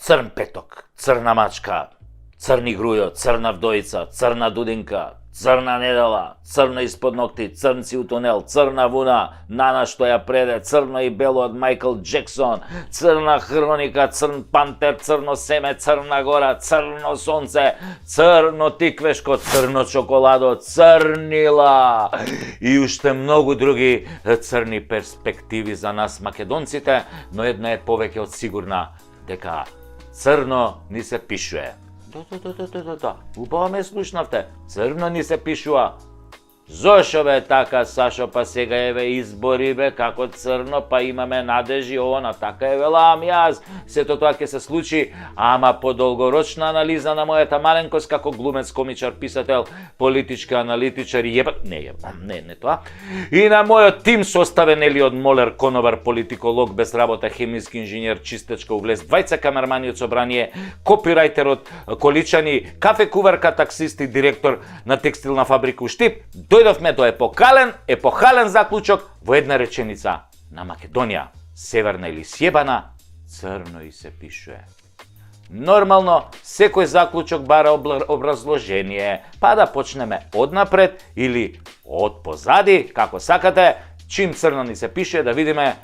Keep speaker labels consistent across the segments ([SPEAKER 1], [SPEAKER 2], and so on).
[SPEAKER 1] Црн петок, црна мачка, црни грујо, црна вдојца, црна дудинка, црна недела, црно испод ногти, црнци у тунел, црна вуна, Нана што ја преде, црно и бело од Майкл Джексон, црна хроника, црн пантер, црно семе, црна гора, црно сонце, црно тиквешко, црно чоколадо, црнила и уште многу други црни перспективи за нас македонците, но една е повеќе од сигурна, дека црно ни се пишува. Да. Убаво ме слушнавте. Црно ни се пишува. Зошо бе така, Сашо, па сега еве избори бе, како црно, па имаме надежи, она, така е велам јас. Сето тоа ќе се случи, ама по долгорочна анализа на мојата маленкост како глумец, комичар, писател, политички аналитичар и не тоа. И на мојот тим составен од молер, конобар, политиколог без работа, хемиски инженер, чистачка, углес, двајца камермани од собрание, копирајтер од Количани, кафе куварка, таксист и директор на текстилна фабрика у Штип. Дојдовме до епохален заклучок во една реченица. На Македонија, северна или сјебана, црно и се пишува. Нормално, секој заклучок бара образложение, па да почнеме однапред или од позади, како сакате, чим црно ни се пише, да видиме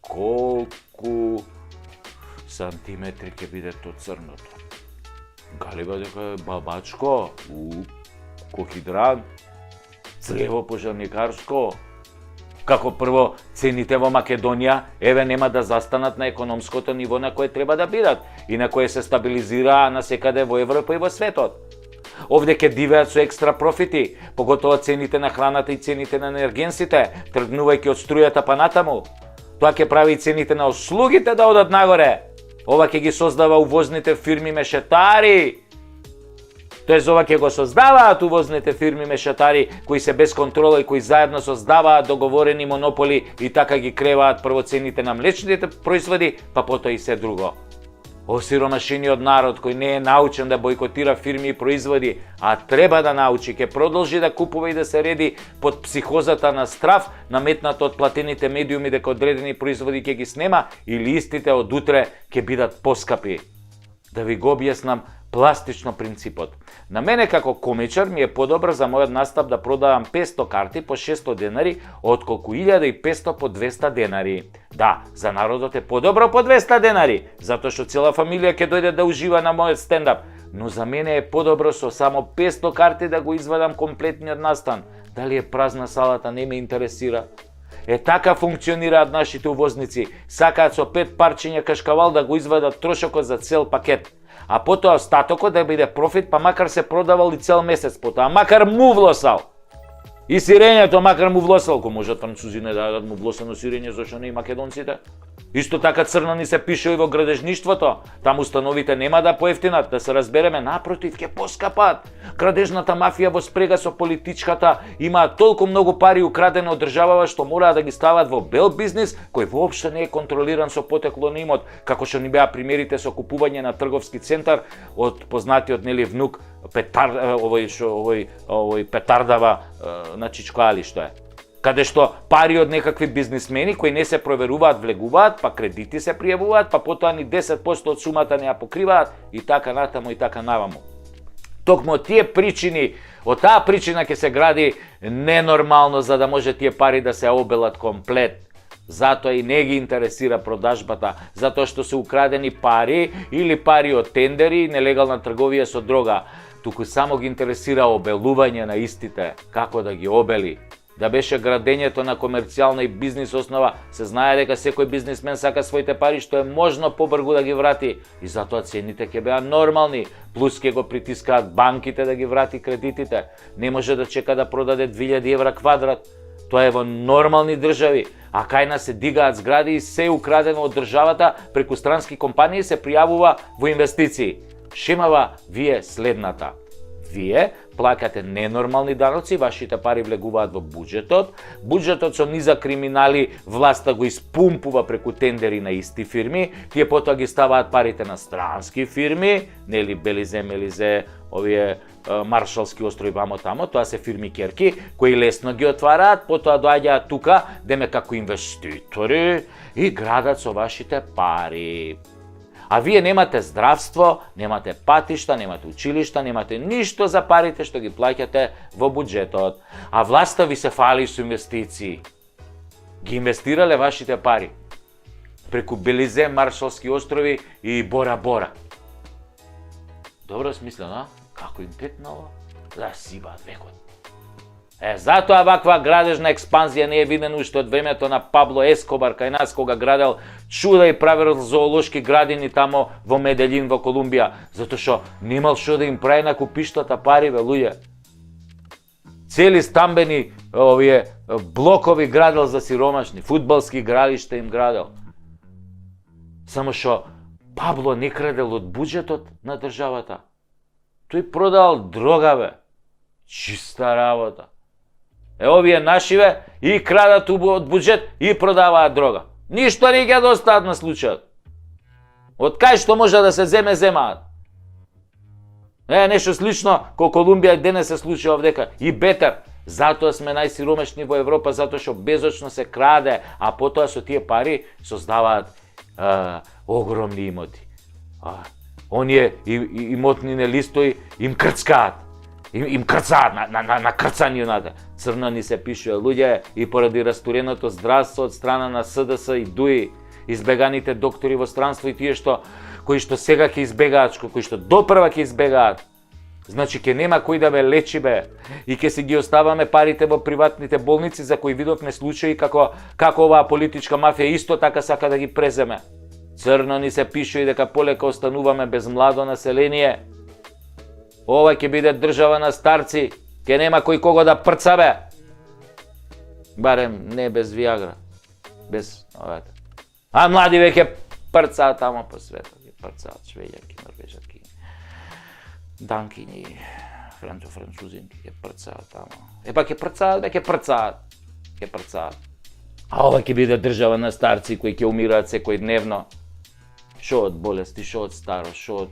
[SPEAKER 1] колку сантиметри ќе биде то црното. Галиба дека е бабачко, кохидрант, црево пожарникарско. Како прво, цените во Македонија еве нема да застанат на економското ниво на кое треба да бидат и на кое се стабилизира насекаде во Европа и во светот. Овде ќе дивеат со екстра профити, поготово цените на храната и цените на енергенсите, тргнувајќи од струјата па натаму. Тоа ќе прави и цените на услугите да одат нагоре. Ова ќе ги создава увозните фирми мешетари. Тоест, ова ќе го создаваат увозните фирми мешатари, кои се без контрола и кои заедно создаваат договорени монополи и така ги креваат прво цените на млечните производи, па потоа и се друго. Осиромашениот народ кој не е научен да бойкотира фирми и производи, а треба да научи, ќе продолжи да купува и да се реди под психозата на страв, наметната од платените медиуми дека одредени производи ќе ги снема или истите од утре ќе бидат поскапи. Да ви го објаснам пластично принципот. На мене како комичар ми е подобро за мојот настап да продавам 500 карти по 600 денари, отколку 1500 по 200 денари. Да, за народот е подобро по 200 денари, затоа што цела фамилија ќе дојде да ужива на мојот стендап. Но за мене е подобро со само 500 карти да го извадам комплетниот настан. Дали е празна салата не ме интересира. Така функционираат нашите увозници. Сакаат со 5 парчиња кашкавал да го извадат трошокот за цел пакет. А потоа остатокот да биде профит, па макар се продавал и цел месец потоа, макар му влосал. И сирењето макар му влосал, ко можат французи не дадат му влосено сирење, зашто не и македонците? Исто така црно ни се пише и во градежништвото. Таму установите нема да поевтинат, да се разбереме, напротив, ќе поскапат. Градежната мафија во спрега со политичката имаат толку многу пари украдени од државава што мораат да ги стават во бел бизнис кој воопшто не е контролиран со потекло на имот, како што ни беа примерите со купување на трговски центар од познатиот внук овој Петардава на Чичкоали што е. Каде што пари од некакви бизнисмени кои не се проверуваат влегуваат, па кредити се пријавуваат, па потоа ни 10% од сумата не ја покриваат и така натаму и така наваму. Токму од тие причини, од таа причина ќе се гради ненормално за да може тие пари да се обелат комплет. Затоа и не ги интересира продажбата, затоа што се украдени пари или пари од тендери и нелегална трговија со дрога. Туку само ги интересира обелување на истите, како да ги обели. Да беше градењето на комерцијална и бизнис основа, се знае дека секој бизнисмен сака своите пари што е можно побргу да ги врати и затоа цените ќе беа нормални, плюс ќе го притискаат банките да ги врати кредитите. Не може да чека да продаде 2000 евра квадрат. Тоа е во нормални држави, а кај нас се дигаат згради и се украдено од државата преку странски компании се пријавува во инвестиции. Шемава ви е следната. Вие плаќате ненормални даноци, вашите пари влегуваат во буџетот, буџетот со низа криминали власта го испумпува преку тендери на исти фирми, тие потоа ги ставаат парите на странски фирми, нели Белизе, Мелизе, овие Маршалски острови вамо тамо, тоа се фирми керки, кои лесно ги отвараат, потоа доаѓаат тука, деме како инвеститори и градат со вашите пари. А вие немате здравство, немате патишта, немате училишта, немате ништо за парите што ги плаќате во буџетот. А власта ви се фали со инвестиции. Ги инвестирале вашите пари преку Белизе, Маршалски острови и Бора Бора. Добро смислено, како им петнало да сибаат векот. Затоа ваква градежна експанзија не е видена уште од времето на Пабло Ескобар кај нас, кога градел чуда и правил зоолошки градини тамо во Меделин, во Колумбија, затоа што немал што да им прави на купиштата пари, бе, луѓе. Цели стамбени блокови градел за сиромашни, фудбалски игралишта им градел. Само што Пабло не крадел од буџетот на државата. Тој продал дрога, бе. Чиста работа. Овие нашиве и крадат од буџет и продаваат дрога. Ништо не ќе достаат на случајот. Од кај што може да се земе, земаат. Нешто слично ко Колумбија и денес се случува овдека. И бетер. Затоа сме најсиромашни во Европа, затоа што безочно се краде, а потоа со тие пари создаваат огромни имоти. Оние имотнine листови им крцкаат. Им крцаат на крцањината. Црно ни се пишува, луѓе, и поради растуреното здравство од страна на СДС и ДУИ, избеганите доктори во странство и тие кои што сега ќе избегаат, кои што допрва ќе избегаат. Значи ќе нема кој да ме лечи, бе, и ќе си ги оставаме парите во приватните болници за кои видовме случаи како оваа политичка мафија исто така сака да ги преземе. Црно ни се пишува и дека полека остануваме без младо население. Ова ќе биде држава на старци, ќе нема кој кого да прца, бе. Барем не без Виагра, без овата. А млади веќе прцаат тамо по светот, ќе прцаат швеѓарки, норвежанки, данкини, французинки, ќе прцаат тамо. Епа ќе прцаат, бе, ќе прцаат. А ова ќе биде држава на старци кои ќе умираат секојдневно. Шо од болести, шо од старост, шо од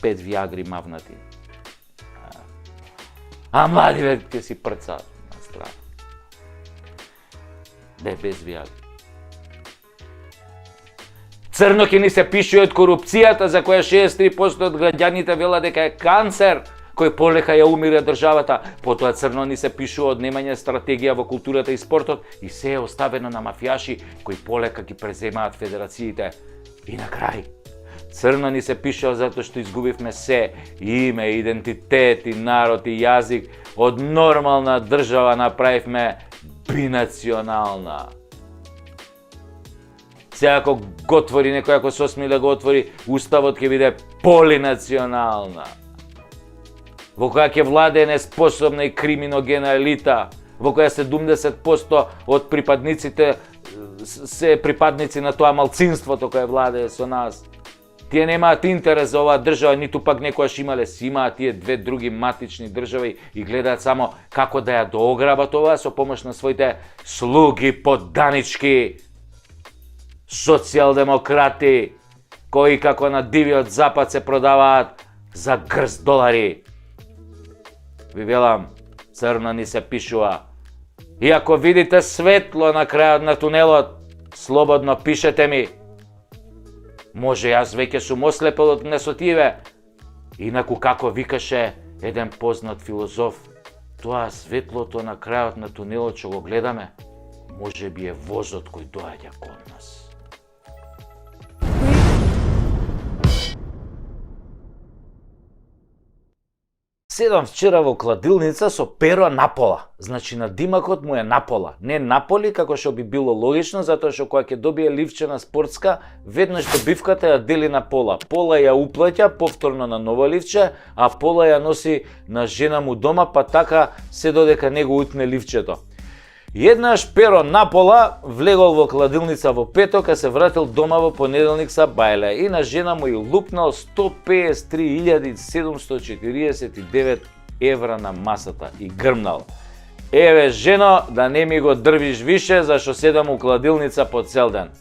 [SPEAKER 1] 5 Виагри мавнати. А млади ве ќе си прцаат на страна. Бе, без Виагри. Црно ќе ни се пишува од корупцијата за која 63% од граѓаните велат дека е канцер, кој полека ја умира државата. Потоа црно ни се пишува од немање стратегија во културата и спортот и се е оставено на мафијаши кои полека ги преземаат федерациите. И на крај, црно ни се пишува затоа што изгубивме се, име, идентитет и народ и јазик. Од нормална држава направивме бинационална. Сега ако го отвори некој, ако се осмели да го отвори, уставот ќе биде полинационална. Во која ќе владее неспособна и криминогена елита, во која 70% од припадниците се припадници на тоа малцинството кое владее со нас. Тие немаат интерес за оваа држава, ниту пак некојаш имале, си имаат тие две други матични држави и гледаат само како да ја доограбат оваа со помош на своите слуги подданички, социјалдемократи, кои како на дивиот запад се продаваат за грст долари. Ви велам, црно ни се пишува. И ако видите светло на крајот на тунелот, слободно пишете ми. Може јас веќе сум ослепел од несотиве. Инаку како викаше еден познат филозоф, тоа светлото на крајот на тунелот што го гледаме, може би е возот кој доаѓа кон нас. Седам вчера во кладилница со перо напола. Значи на димакот му е напола. Не наполи, како што би било логично, затоа што кога ќе добие ливчена спортска, веднаш добивката ја дели на пола. Пола ја уплаќа повторно на ново ливче, а пола ја носи на жена му дома, па така се додека него утне ливчето. Еднаш перо напола влегол во кладилница во петок, а се вратил дома во понеделник са бајле и на жена му и лупнал 153.749 евра на масата и грмнал. Еве жено, да не ми го дрвиш више, зашто седам у кладилница по цел ден.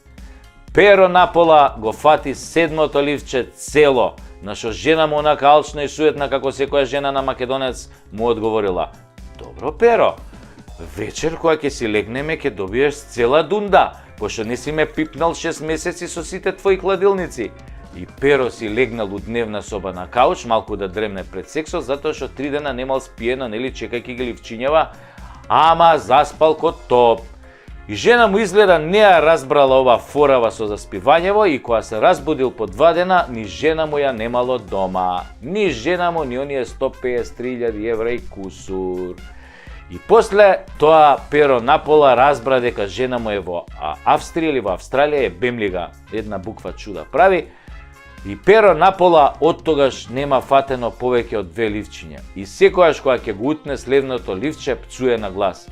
[SPEAKER 1] Перо напола го фати седмото ливче цело, на што жена му онака алчна и суетна како секоја жена на македонец му одговорила: добро перо, вечер кога ќе си легнеме ќе добиеш цела дунда, пошто не си ме пипнал 6 месеци со сите твои кладилници. И Pero си легнал у дневна соба на кауч, малку да дремне пред сексот, затоа што 3 дена немал спиено, нели, чекајќи ги ливчињава, ама заспал ко топ. И жена му изгледа не ја разбрала ова форава со заспивањево и кога се разбудил по 2 дена, ни жена му ја немало дома. Ни жена му, ни оние 153.000 евра и кусур. И после тоа Pero напола разбра дека жена му е во Австрија или во Австралија, е бемлига, една буква чуда прави. И Pero напола од тогаш нема фатено повеќе од 2 ливчиња. И секојаш кога ќе го утне следното ливче, пцуе на глас.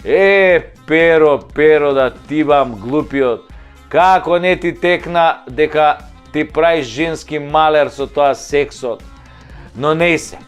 [SPEAKER 1] Pero да ти бам глупиот, како не ти текна дека ти праиш женски малер со тоа сексот. Но не се.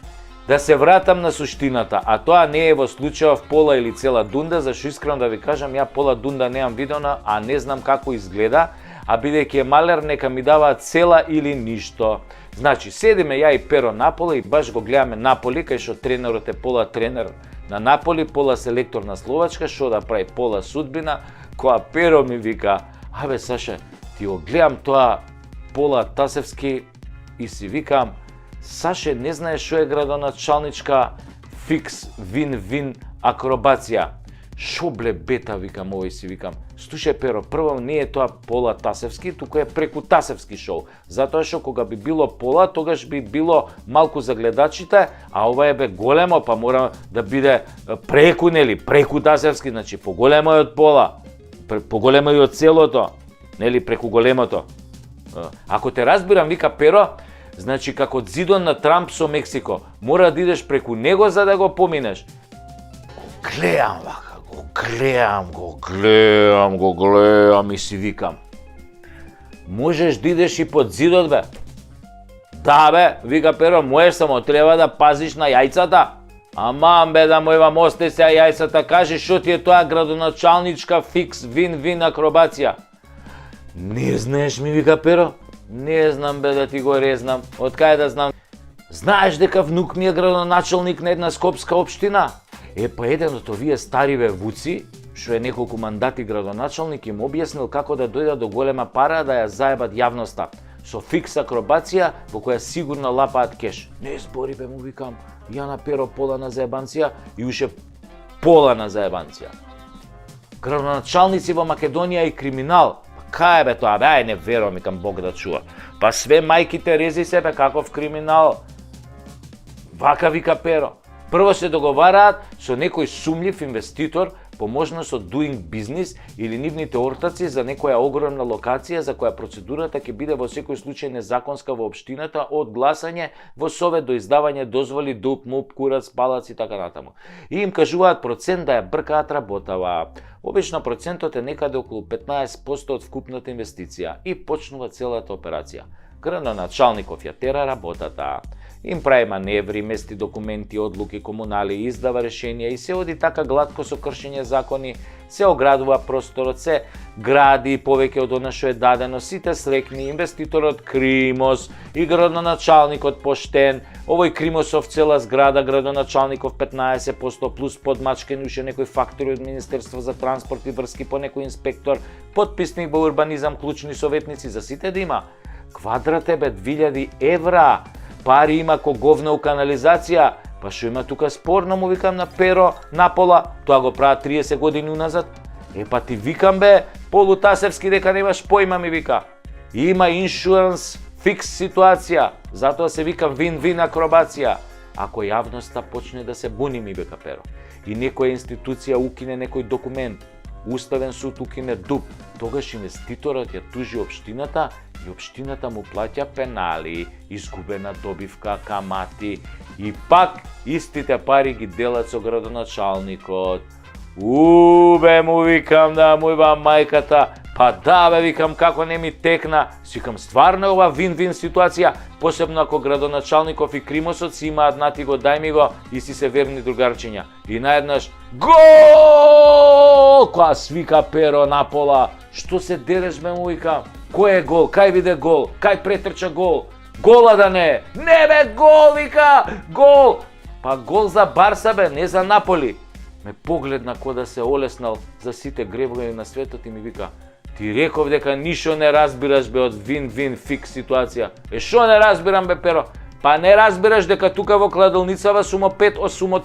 [SPEAKER 1] Да се вратам на суштината, а тоа не е во случајов Пола или цела Дунда, зашто искрено да ви кажам, ја Пола Дунда неам видена, а не знам како изгледа, а бидејќи е малер, нека ми даваат цела или ништо. Значи, седиме ја и Pero напола и баш го гледаме Наполи, кај што тренерот е Пола тренер на Наполи, Пола селектор на Словачка, што да прави Пола судбина, која Pero ми вика, абе Саше, ти го гледам тоа Пола Тасевски и си викам, Саше, не знаеш што е градоначалничка фикс вин-вин акробација. Шо бле бета, викам овој си викам. Слушај Pero, прво не е тоа Пола Тасевски, туку е преку Тасевски шоу. Затоа што кога би било Пола, тогаш би било малку за гледачите, а ова е бе големо, па мора да биде преку, нели, преку Тасевски, значи поголемо е од Пола, поголемо е од целото, нели, преку големото. Ако те разбирам, вика Pero, значи како зидон на Трамп со Мексико, мора да идеш преку него за да го поминеш. Гледам вака, го гледам и си викам. Можеш да идеш и под зидот, бе? Да, бе, вика Pero, можеш, само треба да пазиш на јајцата. Аман, бе, да мојвам осте се јајцата, кажи што ти е тоа градоначалничка фикс вин-вин акробација. Не знаеш, ми вика Pero? Не знам, бе, да ти го резнам. Од кај да знам? Знаеш дека внук ми е градоначалник на една скопска општина? Па еден од овие стариве вуци, што е неколку мандати градоначалник, им објаснил како да дојдат до голема пара да ја заебат јавноста. Со фикс акробација во која сигурно лапаат кеш. Не збори, бе, му викам. Ја на Pero пола на заебанција и уше пола на заебанција. Градоначалници во Македонија и криминал. Кај бе тоа, бе, не верувам, викам Бог да чува. Па све мајките рези се, бе, каков криминал. Вака вика Pero. Прво се договараат со некој сумљив инвеститор по можност од doing business или нивните ортаци за некоја огромна локација за која процедурата ќе биде во секој случај незаконска во општината од гласање во совет до издавање дозволи, дуп, муп, курац, палац и така натаму. И им кажуваат процент да ја бркаат работава. Обично процентот е некаде околу 15% од вкупната инвестиција и почнува целата операција. Градоначалников ја тера работата. Им прави маневри, мести документи, одлуки, комунали, издава решенија и се оди така гладко со кршење закони, се оградува просторот, се гради повеќе од она што е дадено, сите срекни, инвеститорот Кримос и градоначалникот поштен, овој Кримосов цела зграда, градоначалников 15% плюс подмачкени уште некој фактори од Министерство за транспорт и врски по некој инспектор, подписник во урбанизам, клучни советници за сите да има. Квадрат е бе 2000 евра. Пари има ко говна у канализација, па што има тука спорно, му викам на Pero напола, тоа го прават 30 години уназад. Па ти викам бе, полутасевски дека немаш појма, ми вика. Има иншуранс, фикс ситуација, затоа се вика вин-вин акробација. Ако јавноста почне да се буни, ми вика Pero, и некоја институција укине некој документ, Уставен суд укине дуп, тогаш инвеститорот ја тужи општината и општината му плаќа пенали, изгубена добивка, камати и пак истите пари ги делат со градоначалникот. Бе, му викам да мојва мајката, па да бе, викам како не ми текна, викам стварно ова вин-вин ситуација, посебно ако градоначалников и Кримосот си имаат нати го дај ми го и си се верни другарчиња. И наеднаш гол! Која свика Pero напола, што се дереш бе, му викам, кој е гол, кај биде гол, кај претрча гол, гола да не е, не бе гол, вика, гол, па гол за Барса бе, не за Наполи. Ме погледна ко да се олеснал за сите гребови на светот и ми вика, Ти реков дека ништо не разбираш бе од вин-вин фикс ситуација. Шо не разбирам бе, Перо? Па не разбираш дека тука во кладилницава сум од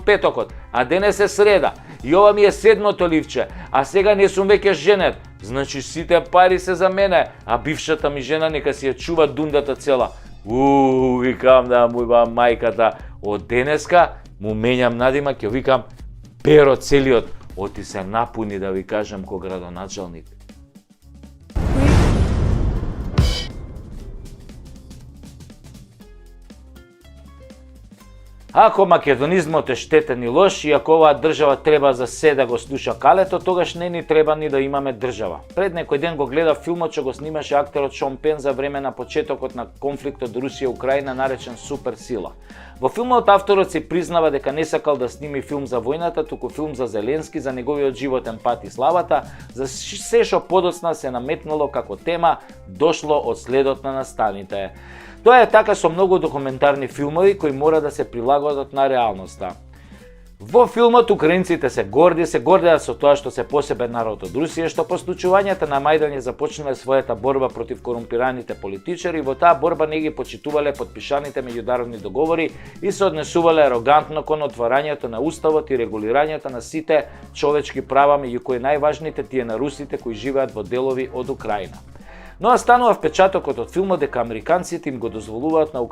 [SPEAKER 1] петокот, а денес е среда. И ова ми е 7-то ливче, а сега не сум веќе женет. Значи сите пари се за мене, а бившата ми жена нека си ја чува дундата цела. Викам да му мајката, од денеска му менјам надимак, ќе викам Перо целиот, оти се напуни да ви кажам ко градоначалник. Ако македонизмот е штетен и лош, и ако оваа држава треба за се да го слуша калето, тогаш не ни треба ни да имаме држава. Пред некој ден го гледав филмот што го снимаше актерот Шон Пен за време на почетокот на конфликтот Русија-Украина наречен Супер сила. Во филмот авторот се признава дека не сакал да сними филм за војната, туку филм за Зеленски, за неговиот животен пат и славата, за се што подоцна се наметнало како тема, дошло од следот на настаните. Тоа е така со многу документарни филмови кои мора да се прилагодат на реалноста. Во филмот украинците се гордеат со тоа што се посебен народ од Русија, што по случувањата на Мајдан ја започнале својата борба против корумпираните политичари, во таа борба не ги почитувале подпишаните меѓународни договори и се однесувале арогантно кон отварањето на уставот и регулирањето на сите човечки права, меѓу кои најважните тие на русите кои живеат во делови од Украина. Но станува впечатокот од филмот дека американците им го дозволуваат на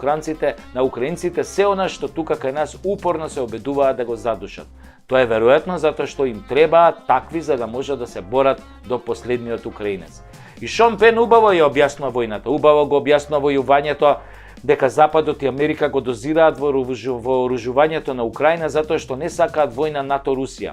[SPEAKER 1] украинците се она што тука кај нас упорно се обидуваат да го задушат. Тоа е веројатно затоа што им требаат такви за да може да се борат до последниот украинец. И Шон Пен убаво ја објаснува војната, убаво го објаснува војувањето, дека Западот и Америка го дозираат во вооружувањето на Украина затоа што не сакаат војна НАТО-Русија.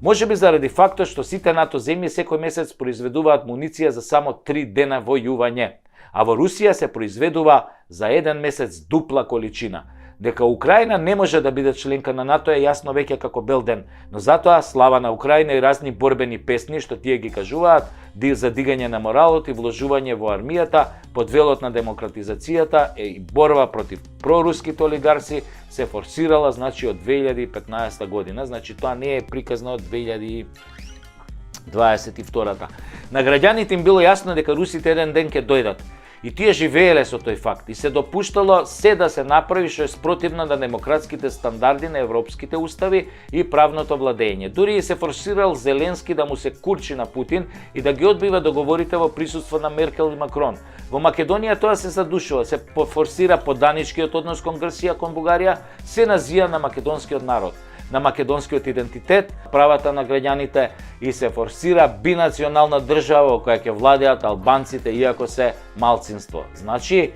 [SPEAKER 1] Можеби заради фактот што сите НАТО земји секој месец произведуваат муниција за само 3 дена војување, а во Русија се произведува за 1 месец дупла количина. Дека Украина не може да биде членка на НАТО е јасно веќе како бел ден, но затоа слава на Украина и разни борбени песни што тие ги кажуваат за дигање на моралот и вложување во армијата под велот на демократизацијата и борба против проруските олигарси се форсирала значи од 2015 година, значи тоа не е приказно од 2022. На граѓаните им било јасно дека русите еден ден ќе дојдат. И тие живееле со тој факт и се допуштало се да се направи што е спротивно на демократските стандарди на европските устави и правното владење. Дури и се форсирал Зеленски да му се курчи на Путин и да ги одбива договорите во присуство на Меркел и Макрон. Во Македонија тоа се задушува, се форсира поданичкиот однос кон Грција, кон Бугарија, се назија на македонскиот народ, на македонскиот идентитет, правата на граѓаните и се форсира бинационална држава во која ќе владеат албанците иако се малцинство. Значи,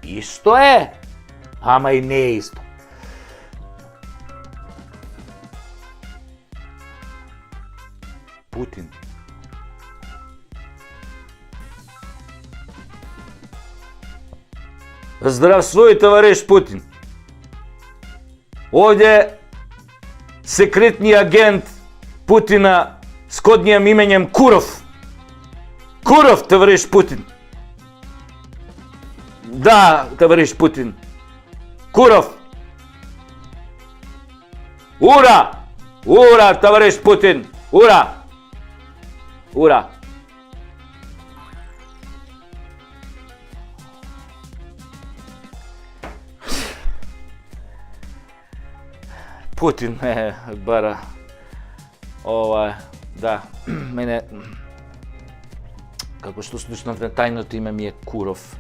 [SPEAKER 1] исто е, ама и не е исто. Путин. Здравствуй, товариш Путин. Овде секретни агент Путина с коднијим именем Куров. Куров, товариш Путин. Да, товариш Путин. Куров. Ура! Ура, товариш Путин. Ура! Ура! Путин ме бара. Да, мене како што слушнав на тајното име ми е Куров.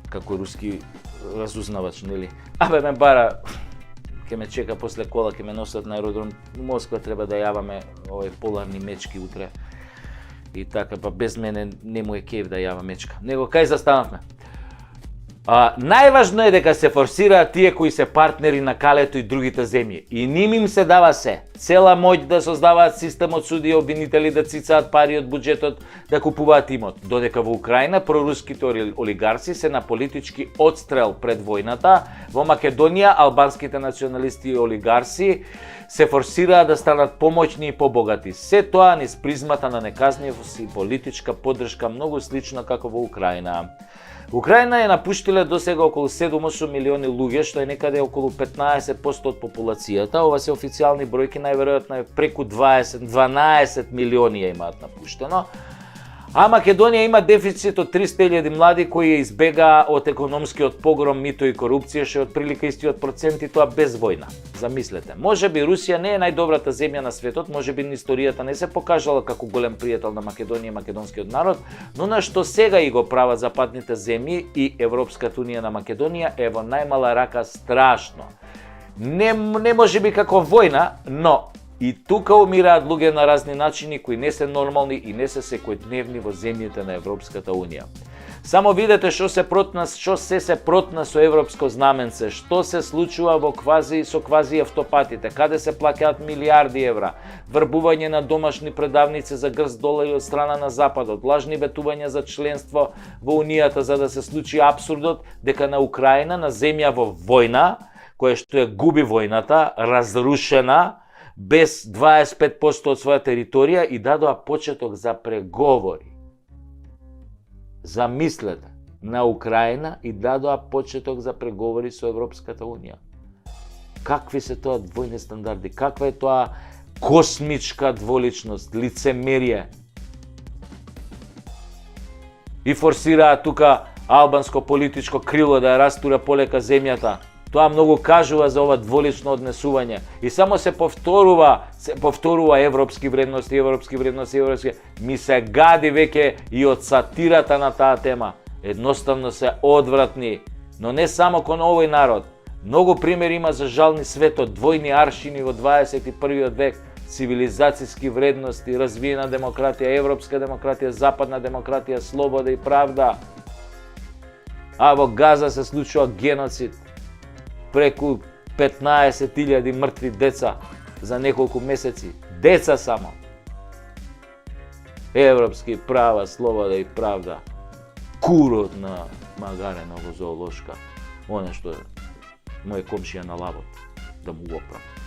[SPEAKER 1] Како руски разузнавач, нели? Абе ме бара, ќе ме чека после кола, ќе ме носат на аеродром. Москва треба да јаваме поларни мечки утре. И така, па без мене не му е кеф да јава мечка. Него кај застанавме? Најважно е дека се форсираат тие кои се партнери на калето и другите земји. И ним им се дава се. Цела моќ да создаваат систем од судија обвинители да цицаат пари од буџетот да купуваат имот. Додека во Украина проруските олигарси се на политички отстрел пред војната, во Македонија албанските националисти и олигарси се форсираат да станат помоćни и побогати. Се тоа низ призмата на неказнивост и политичка поддршка многу слично како во Украина. Украина е напуштиле досега околу 7-8 милиони луѓе, што е некаде околу 15% од популацијата. Ова се официјални бројки, најверојатно е преку 12 милиони ја имаат напуштено. А Македонија има дефицит од 300.000 млади кои избегаа од економскиот погром, мито и корупција, што е отприлика истиот процент и тоа без војна. Замислете, можеби Русија не е најдобрата земја на светот, можеби на историјата не се покажала како голем пријател на Македонија и македонскиот народ, но на што сега и го прават западните земји и Европската унија на Македонија е во најмала рака страшно. Не можеби како војна, но и тука умираат луѓе на разни начини кои не се нормални и не се секојдневни во земјите на Европската унија. Само видете што се протна со европско знаменце, што се случува со квази автопатите, каде се плаќаат милиарди евра, врбување на домашни предавници за грст долари од страна на Западот, лажни ветувања за членство во Унијата за да се случи апсурдот дека на Украина, на земја во војна, која што ја губи војната, разрушена, без 25% од своја територија и дадоа почеток за преговори. Замислете, на Украина и дадоа почеток за преговори со Европската унија. Какви се тоа двојни стандарди? Каква е тоа космичка дволичност, лицемерие? И форсираат тука албанско политичко крило да ја растура полека земјата. Тоа многу кажува за ова дволично однесување и само се повторува европски вредности. Ми се гади веќе и од сатирата на таа тема. Едноставно се одвратни, но не само кон овој народ. Многу примери има за жални светот, двојни аршини во 21. век, цивилизацијски вредности, развиена демократија, европска демократија, западна демократија, слобода и правда. А во Газа се случува геноцид. Преку 15.000 мртви деца за неколку месеци. Деца само. Европски права, слобода и правда. Курот на Магарена во зоолошка. Оне што е мој комшија на лавот. Да му го оправам.